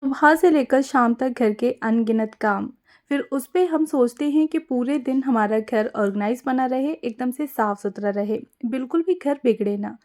सुबह से लेकर शाम तक घर के अनगिनत काम, फिर उस पे हम सोचते हैं कि पूरे दिन हमारा घर ऑर्गेनाइज बना रहे, एकदम से साफ सुथरा रहे, बिल्कुल भी घर बिगड़े ना।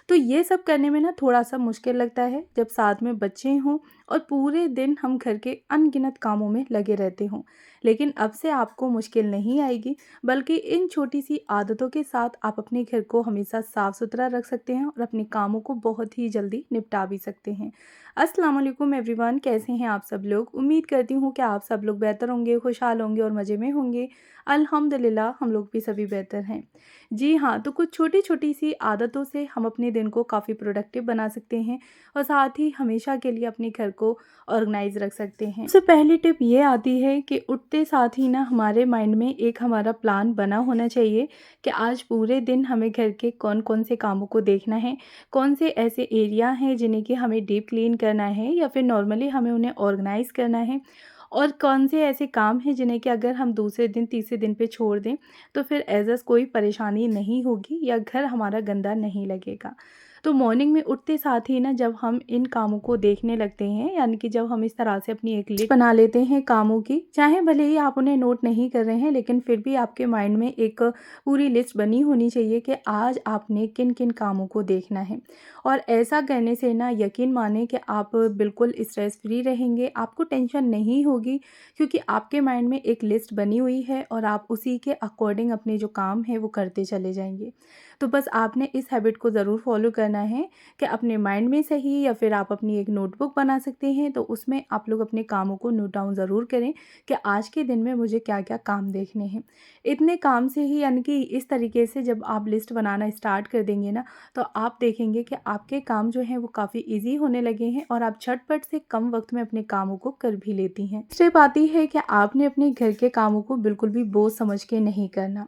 तो ये सब करने में ना थोड़ा-सा मुश्किल लगता है जब साथ में बच्चे हों और पूरे दिन हम घर के अनगिनत कामों में लगे रहते हों। लेकिन अब से आपको मुश्किल नहीं आएगी, बल्कि इन छोटी-सी आदतों के साथ आप अपने घर को हमेशा साफ-सुथरा रख सकते हैं और अपने कामों को बहुत ही जल्दी निपटा भी सकते हैं। अस्सलाम वालेकुम एवरीवन, कैसे हैं आप सब लोग? उम्मीद करती हूँ कि आप सब लोग बेहतर होंगे, खुशहाल होंगे और मज़े में होंगे। अल्हम्दुलिल्लाह हम लोग भी सभी बेहतर हैं। जी हाँ, तो कुछ छोटी-छोटी सी आदतों से हम अपने दिन को काफ़ी प्रोडक्टिव बना सकते हैं और साथ ही हमेशा के लिए अपने घर को ऑर्गेनाइज़ रख सकते हैं। सबसे पहली टिप ये आती है कि उठते साथ ही ना हमारे माइंड में एक हमारा प्लान बना होना चाहिए कि आज पूरे दिन हमें घर के कौन-कौन से कामों को देखना है, कौन से ऐसे एरिया हैं जिन्हें कि हमें डीप क्लीन करना है या फिर नॉर्मली हमें उन्हें ऑर्गेनाइज़ करना है और कौन से ऐसे काम हैं जिन्हें कि अगर हम दूसरे दिन, तीसरे दिन पे छोड़ दें तो फिर एज़ कोई परेशानी नहीं होगी या घर हमारा गंदा नहीं लगेगा। तो मॉर्निंग में उठते साथ ही ना जब हम इन कामों को देखने लगते हैं, यानी कि जब हम इस तरह से अपनी एक लिस्ट बना लेते हैं कामों की, चाहे भले ही आप उन्हें नोट नहीं कर रहे हैं लेकिन फिर भी आपके माइंड में एक पूरी लिस्ट बनी होनी चाहिए कि आज आपने किन-किन कामों को देखना है। और ऐसा करने से ना यकीन मानें कि आप बिल्कुल स्ट्रेस फ्री रहेंगे, आपको टेंशन नहीं होगी क्योंकि आपके माइंड में एक लिस्ट बनी हुई है और आप उसी के अकॉर्डिंग अपने जो काम हैं वो करते चले जाएँगे। तो बस आपने इस हैबिट को ज़रूर फ़ॉलो करना है कि अपने माइंड में सही या फिर आप अपनी एक नोटबुक बना सकते हैं, तो उसमें आप लोग अपने कामों को नोट डाउन ज़रूर करें कि आज के दिन में मुझे क्या-क्या काम देखने हैं। इतने काम से ही, यानी कि इस तरीके से जब आप लिस्ट बनाना स्टार्ट कर देंगे ना, तो आप देखेंगे कि आपके काम जो हैं वो काफ़ी ईज़ी होने लगे हैं और आप झटपट से कम वक़्त में अपने कामों को कर भी लेती हैं। स्टेप आती है कि आपने अपने घर के कामों को बिल्कुल भी बोझ समझ के नहीं करना।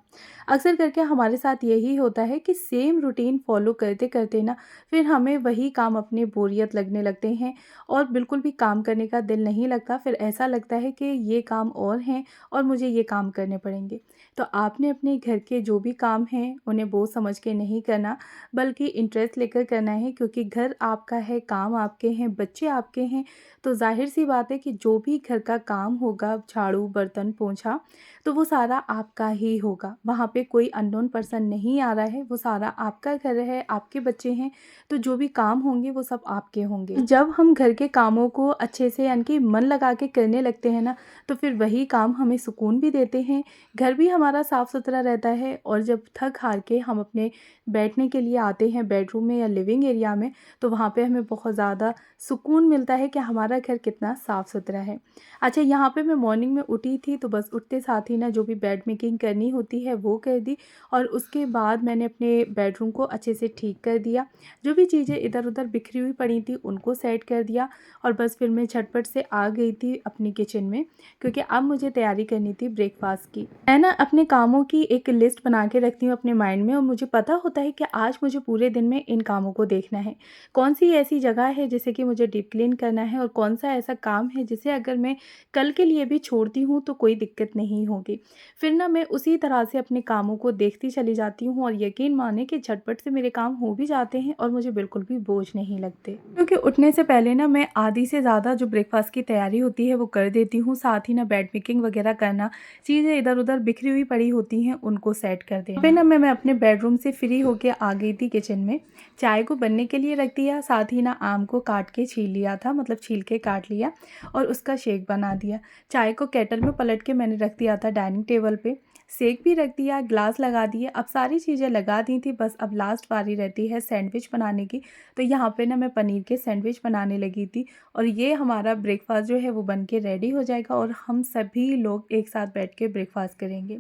अक्सर करके हमारे साथ यही होता है कि सेम रूटीन फ़ॉलो करते-करते ना फिर हमें वही काम अपने बोरियत लगने लगते हैं और बिल्कुल भी काम करने का दिल नहीं लगता। फिर ऐसा लगता है कि ये काम और हैं और मुझे ये काम करने पड़ेंगे। तो आपने अपने घर के जो भी काम हैं उन्हें बोझ समझ के नहीं करना, बल्कि इंटरेस्ट लेकर करना है, क्योंकि घर आपका है, काम आपके हैं, बच्चे आपके हैं। तो ज़ाहिर-सी बात है कि जो भी घर का काम होगा, झाड़ू, बर्तन, पोंछा, तो वो सारा आपका ही होगा। वहाँ पे कोई अननोन पर्सन नहीं आ रहा है, वो सारा आपका घर है, आपके बच्चे हैं, तो जो भी काम होंगे वो सब आपके होंगे। जब हम घर के कामों को अच्छे से, यानी कि मन लगा के करने लगते हैं ना, तो फिर वही काम हमें सुकून भी देते हैं, घर भी हमारा साफ़-सुथरा रहता है और जब थक-हार के हम अपने बैठने के लिए आते हैं बेडरूम में या लिविंग एरिया में, तो वहाँ पे हमें बहुत ज़्यादा सुकून मिलता है कि हमारा घर कितना साफ़-सुथरा है। अच्छा, यहाँ पे मैं मॉर्निंग में उठी थी तो बस उठते साथ ही ना जो भी बेड मेकिंग करनी होती है वो कर दी और उसके बाद मैंने अपने बेडरूम को अच्छे से ठीक कर दिया। जो भी चीज़ें इधर-उधर बिखरी हुई पड़ी थी उनको सेट कर दिया और बस फिर मैं झटपट से आ गई थी अपनी किचन में, क्योंकि अब मुझे तैयारी करनी थी ब्रेकफ़ास्ट की। मैं ना अपने कामों की एक लिस्ट बना के रखती हूँ अपने माइंड में और मुझे पता होता है कि आज मुझे पूरे दिन में इन कामों को देखना है। कौन-सी ऐसी जगह है जिसे कि मुझे डीप क्लीन करना है और कौन-सा ऐसा काम है जिसे अगर मैं कल के लिए भी छोड़ती हूँ तो कोई दिक्कत नहीं होगी। फिर ना मैं उसी तरह से अपने कामों को देखती चली जाती हूँ और यकीन मानिए कि झटपट से मेरे काम हो भी जाते हैं और मुझे बिल्कुल भी बोझ नहीं लगते। क्योंकि उठने से पहले ना मैं आधी से ज़्यादा जो ब्रेकफ़ास्ट की तैयारी होती है वो कर देती हूँ, साथ ही ना बेड मेकिंग वगैरह करना, चीज़ें इधर-उधर बिखरी हुई पड़ी होती हैं उनको सेट कर देना। फिर ना मैं अपने बेडरूम से फ्री होके आ गई थी किचन में, चाय को बनने के लिए रख दिया, साथ ही ना आम को काट के छील लिया था, मतलब छील के काट लिया और उसका शेक बना दिया। चाय को केटल में पलट के मैंने रख दिया था डाइनिंग टेबल पे, शेक भी रख दिया, ग्लास लगा दिए, अब सारी चीज़ें लगा दी थी, बस अब लास्ट बारी रहती है सैंडविच बनाने की। तो यहाँ पे ना मैं पनीर के सैंडविच बनाने लगी थी और ये हमारा ब्रेकफ़ास्ट जो है वो बन के रेडी हो जाएगा और हम सभी लोग एक साथ बैठ के ब्रेकफ़ास्ट करेंगे।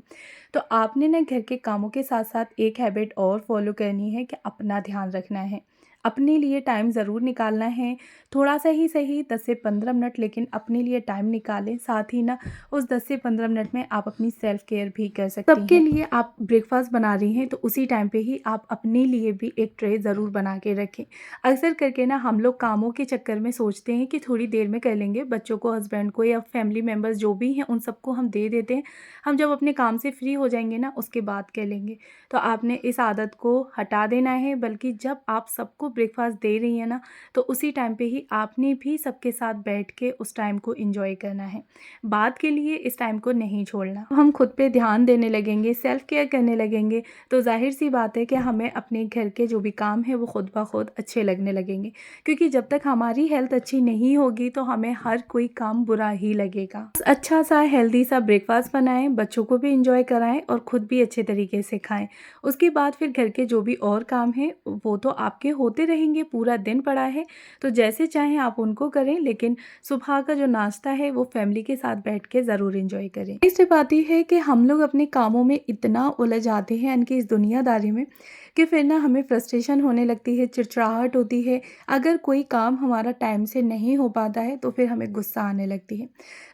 तो आपने ना घर के कामों के साथ-साथ एक हैबिट और फ़ॉलो करनी है कि अपना ध्यान रखना है। अपने लिए टाइम ज़रूर निकालना है, थोड़ा-सा ही सही 10 से 15 मिनट, लेकिन अपने लिए टाइम निकालें। साथ ही ना उस 10 से 15 मिनट में आप अपनी सेल्फ केयर भी कर सकती हैं। सबके लिए आप ब्रेकफ़ास्ट बना रही हैं तो उसी टाइम पे ही आप अपने लिए भी एक ट्रे ज़रूर बना के रखें। अक्सर करके ना हम लोग कामों के चक्कर में सोचते हैं कि थोड़ी देर में कर लेंगे, बच्चों को, हस्बैंड को या फैमिली मेंबर्स जो भी हैं उन सबको हम दे देते हैं। हम जब अपने काम से फ्री हो जाएँगे ना उसके बाद कर लेंगे। तो आपने इस आदत को हटा देना है, बल्कि जब आप सबको ब्रेकफ़ास्ट दे रही हैं ना, तो उसी टाइम पे ही आपने भी सबके साथ बैठ के उस टाइम को एन्जॉय करना है। बाद के लिए इस टाइम को नहीं छोड़ना। हम खुद पे ध्यान देने लगेंगे, सेल्फ़ केयर करने लगेंगे, तो ज़ाहिर-सी बात है कि हमें अपने घर के जो भी काम हैं वो खुद ब खुद अच्छे लगने लगेंगे। क्योंकि जब तक हमारी हेल्थ अच्छी नहीं होगी तो हमें हर कोई काम बुरा ही लगेगा। अच्छा सा हेल्दी सा ब्रेकफ़ास्ट बनाएँ, बच्चों को भी एन्जॉय कराएँ और खुद भी अच्छे तरीके से खाएँ। उसके बाद फिर घर के जो भी और काम हैं वो तो आपके होते रहेंगे, पूरा दिन पड़ा है, तो जैसे चाहें आप उनको करें, लेकिन सुबह का जो नाश्ता है वो फैमिली के साथ बैठ के ज़रूर एन्जॉय करें। नेक्स्ट बात ये है कि हम लोग अपने कामों में इतना उलझ जाते हैं यानी कि इस दुनियादारी में, कि फिर ना हमें फ्रस्ट्रेशन होने लगती है, चिड़चिड़ाहट होती है। अगर कोई काम हमारा टाइम से नहीं हो पाता है तो फिर हमें गुस्सा आने लगती है।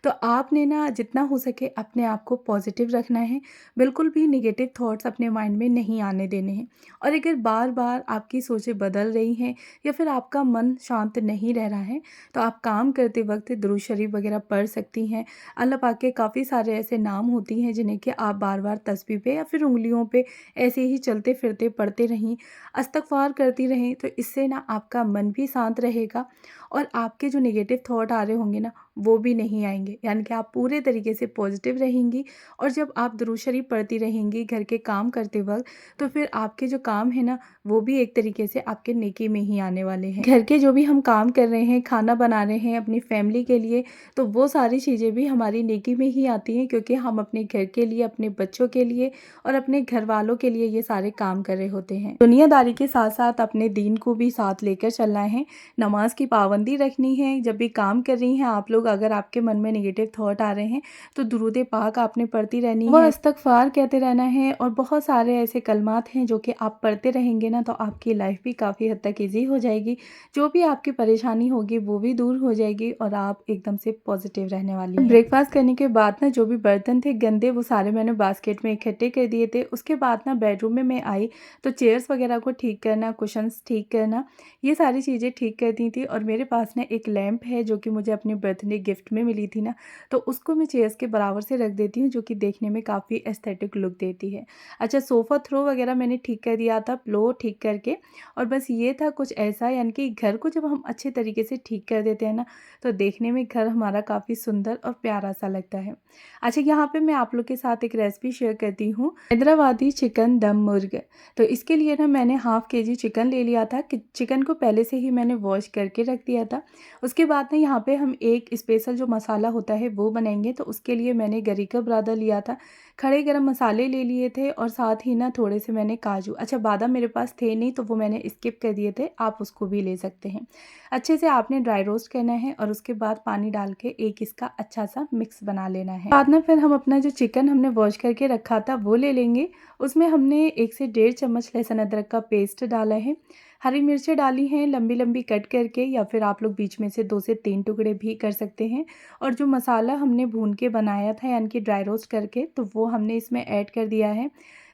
तो आपने ना जितना हो सके अपने आप को पॉजिटिव रखना है, बिल्कुल भी नेगेटिव थॉट्स अपने माइंड में नहीं आने देने हैं। और अगर बार-बार आपकी सोचें बदल रही हैं या फिर आपका मन शांत नहीं रह रहा है, तो आप काम करते वक़्त दुरूद शरीफ वग़ैरह पढ़ सकती हैं। अल्लाह पाक के काफ़ी सारे ऐसे नाम होती हैं जिन्हें कि आप बार-बार तस्बीह पे या फिर उँगलियों पे ऐसे ही चलते-फिरते पढ़ते रहें, इस्तिग़फ़ार करती रहें, तो इससे ना आपका मन भी शांत रहेगा और आपके जो नेगेटिव थॉट आ रहे होंगे ना, वो भी नहीं आएँगे। यानी कि आप पूरे तरीके से पॉज़िटिव रहेंगी और जब आप दुरूद शरीफ पढ़ती रहेंगी घर के काम करते वक़्त, तो फिर आपके जो काम है ना, वो भी एक तरीके से आपके नेकी में ही आने वाले हैं। घर के जो भी हम काम कर रहे हैं, खाना बना रहे हैं अपनी फैमिली के लिए, तो वो सारी चीज़ें भी हमारी नेकी में ही आती हैं, क्योंकि हम अपने घर के लिए, अपने बच्चों के लिए और अपने घर वालों के लिए ये सारे काम कर रहे होते हैं। दुनियादारी के साथ-साथ अपने दीन को भी साथ लेकर चलना है, नमाज़ की पाबंदी रखनी है। जब भी काम कर रही हैं आप लोग, अगर आपके मन में नेगेटिव थॉट आ रहे हैं, तो दुरूद पाक आपने पढ़ती रहनी है, इस्तिग़फ़ार कहते रहना है और बहुत सारे ऐसे कलमात हैं जो कि आप पढ़ते रहेंगे ना, तो आपकी लाइफ़ भी काफ़ी हद तक ईज़ी हो जाएगी। जो भी आपकी परेशानी होगी वो भी दूर हो जाएगी और आप एकदम से पॉज़िटिव रहने वाली हैं। ब्रेकफ़ास्ट करने के बाद ना जो भी बर्तन थे गंदे, वो सारे मैंने बास्केट में इकट्ठे कर दिए थे। उसके बाद ना बेडरूम में मैं आई, तो चेयर्स वग़ैरह को ठीक करना, कुशन्स ठीक करना, ये सारी चीज़ें ठीक कर दी थी। और मेरे पास ना एक लैंप है जो कि मुझे अपने बर्थडे गिफ्ट में मिली थी ना, तो उसको मैं चेयर्स के बराबर से रख देती हूँ, जो कि देखने में काफ़ी एस्थेटिक लुक देती है। अच्छा, सोफ़ा थ्रो वग़ैरह मैंने ठीक कर दिया था, पिलो ठीक करके, और बस ये था कुछ ऐसा, यानी कि घर को जब हम अच्छे तरीके से ठीक कर देते हैं ना, तो देखने में घर हमारा काफ़ी सुंदर और प्यारा सा लगता है। अच्छा, यहाँ पे मैं आप लोग के साथ एक रेसिपी शेयर करती हूँ, हैदराबादी चिकन दम मुर्ग। तो इसके लिए ना मैंने हाफ़ केजी चिकन ले लिया था, कि चिकन को पहले से ही मैंने वॉश करके रख दिया था। उसके बाद ना यहाँ पे हम एक स्पेशल जो मसाला होता है वो बनाएंगे, तो उसके लिए मैंने गरी का बुरादा लिया था, खड़े गरम मसाले ले लिए थे और साथ ही ना थोड़े से मैंने काजू, अच्छा बादाम मेरे पास थे नहीं तो वो मैंने स्किप कर दिए थे, आप उसको भी ले सकते हैं। अच्छे से आपने ड्राई रोस्ट करना है और उसके बाद पानी डाल के एक इसका अच्छा सा मिक्स बना लेना है। बाद में फिर हम अपना जो चिकन हमने वॉश करके रखा था वो ले लेंगे। उसमें हमने 1 से 1.5 चम्मच लहसुन अदरक का पेस्ट डाला है, हरी मिर्चें डाली हैं लंबी लंबी कट करके, या फिर आप लोग बीच में से 2 से 3 टुकड़े भी कर सकते हैं। और जो मसाला हमने भून के बनाया था यानी कि ड्राई रोस्ट करके, तो वो हमने इसमें ऐड कर दिया है।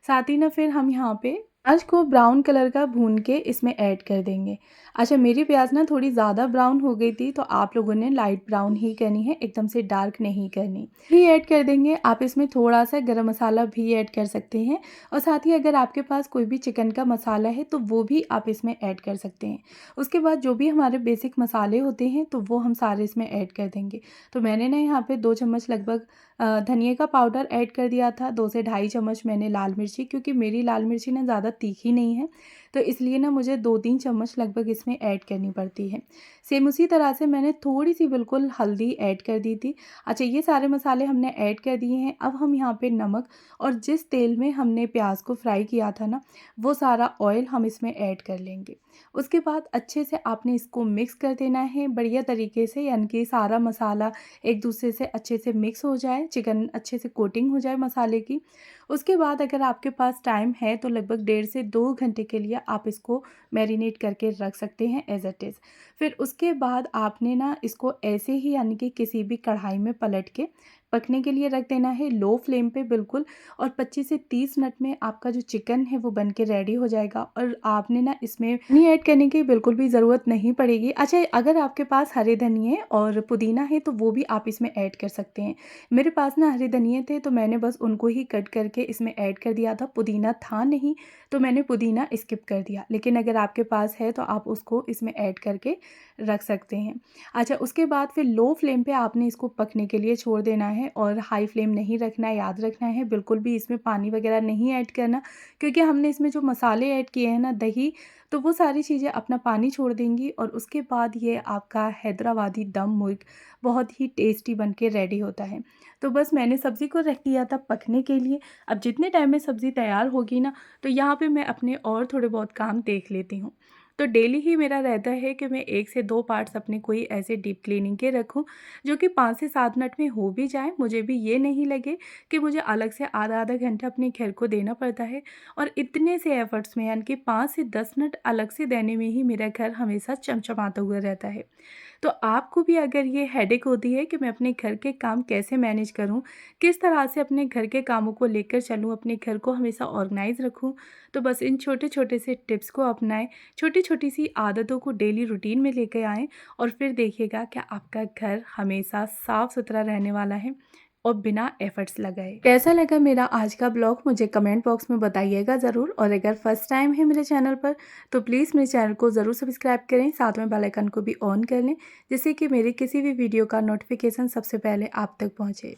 साथ ही ना फिर हम यहाँ पे प्याज को ब्राउन कलर का भून के इसमें ऐड कर देंगे। अच्छा, मेरी प्याज ना थोड़ी ज़्यादा ब्राउन हो गई थी, तो आप लोगों ने लाइट ब्राउन ही करनी है, एकदम से डार्क नहीं करनी। ही ऐड कर देंगे। आप इसमें थोड़ा सा गरम मसाला भी ऐड कर सकते हैं और साथ ही अगर आपके पास कोई भी चिकन का मसाला है तो वो भी आप इसमें ऐड कर सकते हैं। उसके बाद जो भी हमारे बेसिक मसाले होते हैं तो वो हम सारे इसमें ऐड कर देंगे। तो मैंने ना यहाँ पे 2 चम्मच लगभग धनिया का पाउडर ऐड कर दिया था, 2 से ढाई चम्मच मैंने लाल मिर्ची, क्योंकि मेरी लाल मिर्ची ना ज़्यादा तीखी नहीं है, तो इसलिए ना मुझे 2-3 चम्मच लगभग इसमें ऐड करनी पड़ती है। सेम उसी तरह से मैंने थोड़ी सी बिल्कुल हल्दी ऐड कर दी थी। अच्छा, ये सारे मसाले हमने ऐड कर दिए हैं। अब हम यहाँ पे नमक और जिस तेल में हमने प्याज को फ्राई किया था ना, वो सारा ऑयल हम इसमें ऐड कर लेंगे। उसके बाद अच्छे से आपने इसको मिक्स कर देना है बढ़िया तरीके से, यानी कि सारा मसाला एक दूसरे से अच्छे से मिक्स हो जाए, चिकन अच्छे से कोटिंग हो जाए मसाले की। उसके बाद अगर आपके पास टाइम है तो लगभग 1.5 से 2 घंटे के लिए आप इसको मैरिनेट करके रख सकते हैं एज़ इट इज़। फिर उसके बाद आपने ना इसको ऐसे ही, यानी कि किसी भी कढ़ाई में पलट के पकने के लिए रख देना है लो फ्लेम पे बिल्कुल, और 25 से 30 मिनट में आपका जो चिकन है वो बन के रेडी हो जाएगा और आपने ना इसमें पानी ऐड करने की बिल्कुल भी ज़रूरत नहीं पड़ेगी। अच्छा, अगर आपके पास हरे धनिए और पुदीना है तो वो भी आप इसमें ऐड कर सकते हैं। मेरे पास ना हरे धनिए थे तो मैंने बस उनको ही कट करके इसमें ऐड कर दिया था, पुदीना था नहीं तो मैंने पुदीना स्किप कर दिया, लेकिन अगर आपके पास है तो आप उसको इसमें ऐड करके रख सकते हैं। अच्छा, उसके बाद फिर लो फ्लेम पे आपने इसको पकने के लिए छोड़ देना है और हाई फ्लेम नहीं रखना है, याद रखना है बिल्कुल भी इसमें पानी वगैरह नहीं ऐड करना, क्योंकि हमने इसमें जो मसाले ऐड किए हैं ना, दही, तो वो सारी चीज़ें अपना पानी छोड़ देंगी और उसके बाद ये आपका हैदराबादी दम मुर्ग बहुत ही टेस्टी बन के रेडी होता है। तो बस मैंने सब्ज़ी को रख दिया था पकने के लिए। अब जितने टाइम में सब्ज़ी तैयार होगी ना, तो यहाँ पे मैं अपने और थोड़े बहुत काम देख लेती हूँ। तो डेली ही मेरा रहता है कि मैं 1 से 2 पार्ट्स अपने कोई ऐसे डीप क्लीनिंग के रखूँ, जो कि 5 से 7 मिनट में हो भी जाए। मुझे भी ये नहीं लगे कि मुझे अलग से आधा-आधा घंटा अपने घर को देना पड़ता है, और इतने से एफ़र्ट्स में यानी कि 5 से 10 मिनट अलग से देने में ही मेरा घर हमेशा चमचमाता हुआ रहता है। तो आपको भी अगर ये हेडेक होती है कि मैं अपने घर के काम कैसे मैनेज करूँ, किस तरह से अपने घर के कामों को लेकर चलूँ, अपने घर को हमेशा ऑर्गेनाइज़ रखूँ, तो बस इन छोटे-छोटे से टिप्स को अपनाएँ, छोटी-छोटी सी आदतों को डेली रूटीन में लेके आएँ, और फिर देखिएगा कि आपका घर हमेशा साफ़-सुथरा रहने वाला है और बिना एफ़र्ट्स लगाए। कैसा लगा मेरा आज का ब्लॉग मुझे कमेंट बॉक्स में बताइएगा ज़रूर, और अगर फर्स्ट टाइम है मेरे चैनल पर तो प्लीज़ मेरे चैनल को ज़रूर सब्सक्राइब करें, साथ में बेल आइकन को भी ऑन कर लें, जिससे कि मेरे किसी भी वीडियो का नोटिफिकेशन सबसे पहले आप तक पहुँचे।